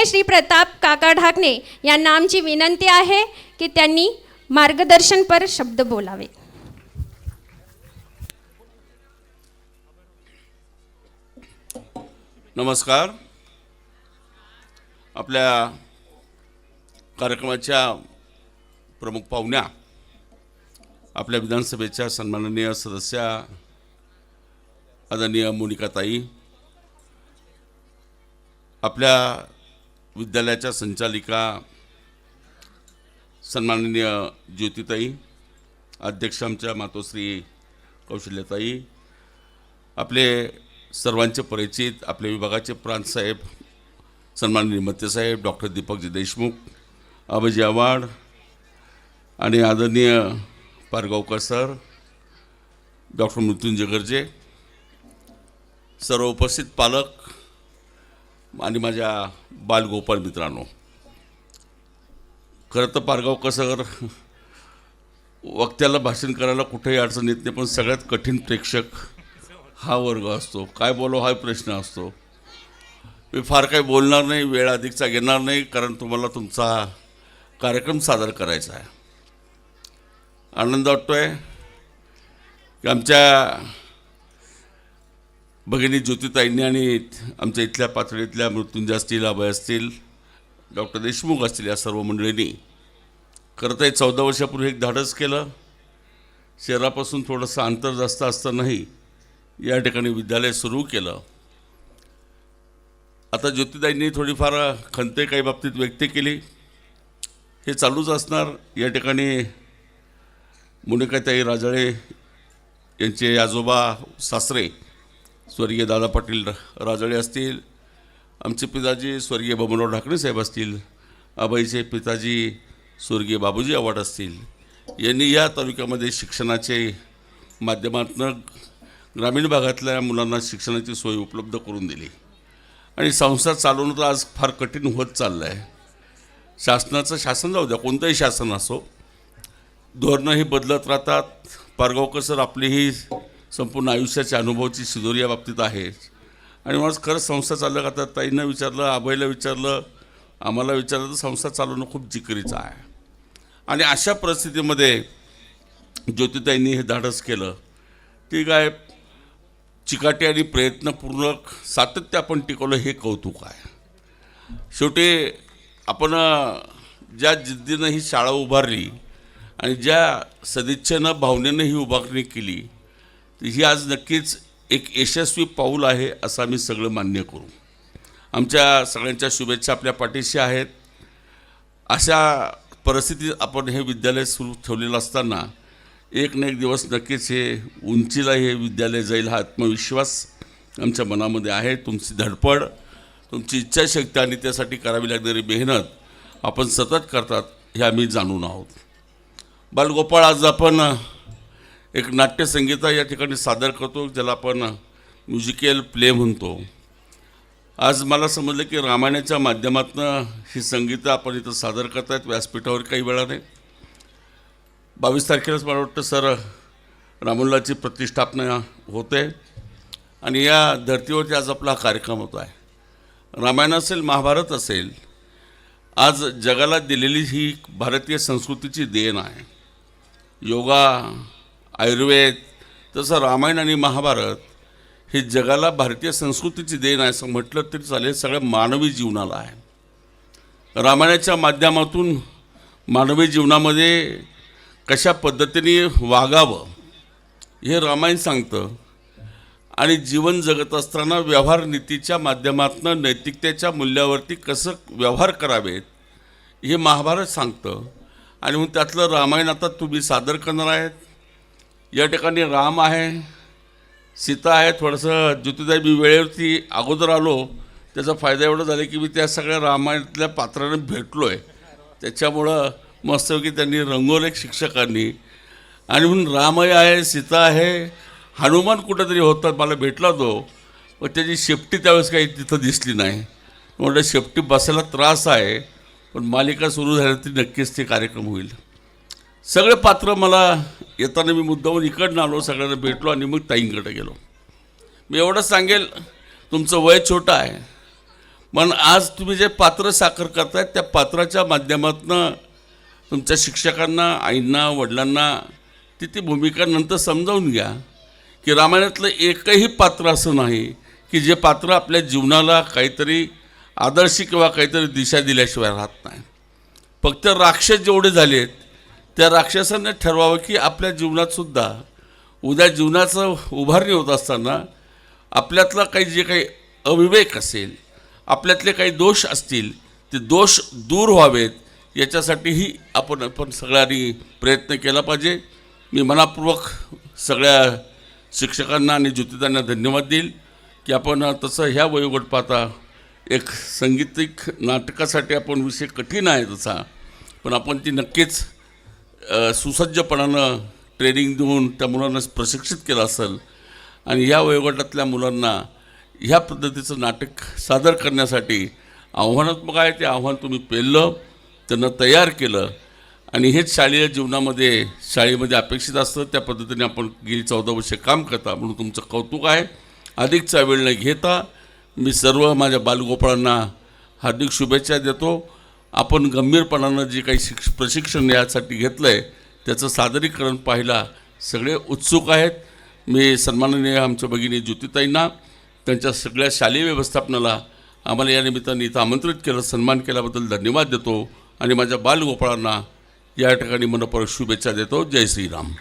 आदरणीय श्री प्रताप काका ढाकणे यांना आमची विनंती आहे की त्यांनी मार्गदर्शनपर शब्द बोलावे. नमस्कार. आपल्या कार्यक्रमाच्या प्रमुख पाहुण्या, आपल्या विधानसभेच्या सन्माननीय सदस्या आदरणीय मोनिकाताई, आपल्या विद्यालयाच्या संचालिका सन्माननीय ज्योतिताई, अध्यक्ष आमच्या मातोश्री कौशल्यताई, आपले सर्वांचे परिचित आपल्या विभागाचे प्रांतसाहेब सन्माननीय मत्तेसाहेब डॉक्टर दीपकजी देशमुख, अभयजी आव्हाड आणि आदरणीय पारगावकर सर, डॉक्टर मृत्युंजय गर्जे, सर्व उपस्थित पालक आणि माझ्या बालगोपाल मित्रांनो. खरं तर पारगावकर सर वक्त्याला भाषण करायला कुठेही अडचण येत नाही, पण सगळ्यात कठीण प्रेक्षक हा वर्ग असतो. काय बोलावं हा प्रश्न असतो. मी फार काही बोलणार नाही, वेळ अधिकचा घेणार नाही, कारण तुम्हाला तुमचा कार्यक्रम सादर करायचा आहे. आनंद वाटतोय की आमच्या भगिनी ज्योतिताईंनी आणि आमच्या इथल्या पातळीतल्या मृत्युंजय असतील, अभय असतील, डॉक्टर देशमुख असतील, या सर्व मंडळींनी खरं तर 14 वर्षापूर्वी एक धाडस केलं. शहरापासून थोडंसं अंतर जास्त असतानाही या ठिकाणी विद्यालय सुरू केलं. आता ज्योतिताईंनी थोडीफार खंत काही बाबतीत व्यक्त केली, हे चालूच असणार. या ठिकाणी मोनिकाताई राजाळे यांचे आजोबा सासरे स्वर्गीय दादा पाटील राजाळे असतील, आमचे पिताजी स्वर्गीय बबनराव ढाकणे साहेब असतील, अभयचे पिताजी स्वर्गीय बाबूजी आव्हाड असतील, यांनी या तालुक्यामध्ये शिक्षणाचे माध्यमातून ग्रामीण भागातल्या मुलांना शिक्षणाची सोय उपलब्ध करून दिली. आणि संस्था चालवणं तर आज फार कठीण होत चाललं आहे. शासनाचं शासन जाऊ द्या, कोणतंही शासन असो, धोरणंही बदलत राहतात. पारगावकर सर आपली ही संपूर्ण आयुष्याच्या अनुभवाची शिदोरी या बाबतीत आहे. आणि मला खरंच संस्था चाललं का, तर ताईंना विचारलं, अभयला विचारलं, आम्हाला विचारलं, तर संस्था चालवणं खूप जिकरीचं आहे. आणि अशा परिस्थितीमध्ये ज्योतिताईंनी हे धाडस केलं. ठीक आहे, चिकाटी आणि प्रयत्नपूर्वक सातत्य आपण टिकवलं, हे कौतुक आहे. शेवटी आपण ज्या जिद्दीनं ही शाळा उभारली आणि ज्या सदिच्छेनं भावनेनं ही उभारणी केली, ही आज नक्कीच एक यशस्वी पाऊल आहे असं आम्ही सगळं मान्य करू. आमच्या सगळ्यांच्या शुभेच्छा आपल्या पाठीशी आहेत. अशा परिस्थितीत आपण हे विद्यालय सुरू ठेवलेलं असताना एक ना एक दिवस नक्कीच हे उंचीला हे विद्यालय जाईल, हा आत्मविश्वास आमच्या मनामध्ये आहे. तुमची धडपड, तुमची इच्छाशक्ती आणि त्यासाठी करावी लागणारी मेहनत आपण सतत करतात, हे आम्ही जाणून आहोत. बालगोपाळ, आज आपण एक नाट्यसंगीता या ठिकाणी सादर करतो, ज्याला आपण म्युझिकल प्ले म्हणतो. आज मला समजलं की रामायणाच्या माध्यमातून ही संगीतं आपण इथं सादर करतायत व्यासपीठावर काही वेळाने. 22 तारखेलाच मला वाटतं सर रामोल्लाची प्रतिष्ठापना होते आणि या धर्तीवरती आज आपला हा कार्यक्रम होतो आहे. रामायण असेल, महाभारत असेल, आज जगाला दिलेली ही भारतीय संस्कृतीची देण आहे. योगा, आयुर्वेद, तसं रामायण आणि महाभारत हे जगाला भारतीय संस्कृतीची देण आहे असं म्हटलं तरी चालेल, सगळ्या मानवी जीवनाला आहे. रामायणाच्या माध्यमातून मानवी जीवनामध्ये कशा पद्धतीने वागावं हे रामायण सांगतं. आणि जीवन जगत असताना व्यवहार नीतीच्या माध्यमातून नैतिकतेच्या मूल्यावरती कसं व्यवहार करावेत हे महाभारत सांगतं. आणि मग त्यातलं रामायण आता तुम्ही सादर करणार आहेत. या ठिकाणी राम आहे, सीता आहे. थोडंसं ज्योतिताई मी वेळेवरती अगोदर आलो, त्याचा फायदा एवढा झाला की मी त्या सगळ्या रामायणातल्या पात्रांना भेटलो आहे. त्याच्यामुळं मस्तपैकी त्यांनी रंगवलं एक शिक्षकांनी. आणि म्हणून रामही आहे, सीता आहे, हनुमान कुठंतरी होता, मला भेटला तो, पण त्याची शेपटी त्यावेळेस काही तिथं दिसली नाही. म्हटलं शेपटी बसायला त्रास आहे, पण मालिका सुरू झाल्यानंतर नक्कीच ते कार्यक्रम होईल. सगळे पात्र मला येताना मी मुद्दामून इकडनं आलो, सगळ्यांना भेटलो आणि मग ताईंकडे गेलो. मी एवढंच सांगेल, तुमचं वय छोटं आहे, पण आज तुम्ही जे पात्र साकार करतायत त्या पात्राच्या माध्यमातून तुमच्या शिक्षकांना, आईंना, वडिलांना ती भूमिका नंतर समजावून घ्या की रामायणातलं एकही पात्र असं नाही की जे पात्र आपल्या जीवनाला काहीतरी आदर्श किंवा काहीतरी दिशा दिल्याशिवाय राहत नाही. फक्त राक्षस जेवढे झालेत त्या राक्षसांनी ठरवावं की आपल्या जीवनातसुद्धा उद्या जीवनाचं उभारणी होत असताना आपल्यातला जे काही अविवेक असेल, आपल्यातले काही दोष असतील, ते दोष दूर व्हावेत याच्यासाठीही आपण सगळ्यांनी प्रयत्न केला पाहिजे. मी मनापूर्वक सगळ्या शिक्षकांना आणि ज्योतितांना धन्यवाद देईल की आपण तसं ह्या वयोगट पाहता एक संगीतिक नाटकासाठी आपण विषय कठीण आहे तसा, पण आपण ती नक्कीच सुसज्जपणानं ट्रेनिंग देऊन त्या मुलांना प्रशिक्षित केलं असेल आणि ह्या वयोगटातल्या मुलांना ह्या पद्धतीचं नाटक सादर करण्यासाठी आव्हानात्मक आहे ते आव्हान तुम्ही पेललं, त्यांना तयार केलं आणि हेच शालेय जीवनामध्ये शाळेमध्ये अपेक्षित असतं. त्या पद्धतीने आपण गेली 14 वर्षे काम करता म्हणून तुमचं कौतुक आहे. अधिकचा वेळ न घेता मी सर्व माझ्या बालगोपाळांना हार्दिक शुभेच्छा देतो. आपण गंभीरपणानं जे काही प्रशिक्षण यासाठी घेतलं आहे त्याचं सादरीकरण पाहायला सगळे उत्सुक आहेत. मी सन्माननीय आमच्या भगिनी ज्योतिताईंना, त्यांच्या सगळ्या शालेय व्यवस्थापनाला आम्हाला या निमित्ताने इथं आमंत्रित केलं, सन्मान केल्याबद्दल धन्यवाद देतो आणि माझ्या बालगोपाळांना या ठिकाणी मनपूर्वक शुभेच्छा देतो. जय श्रीराम.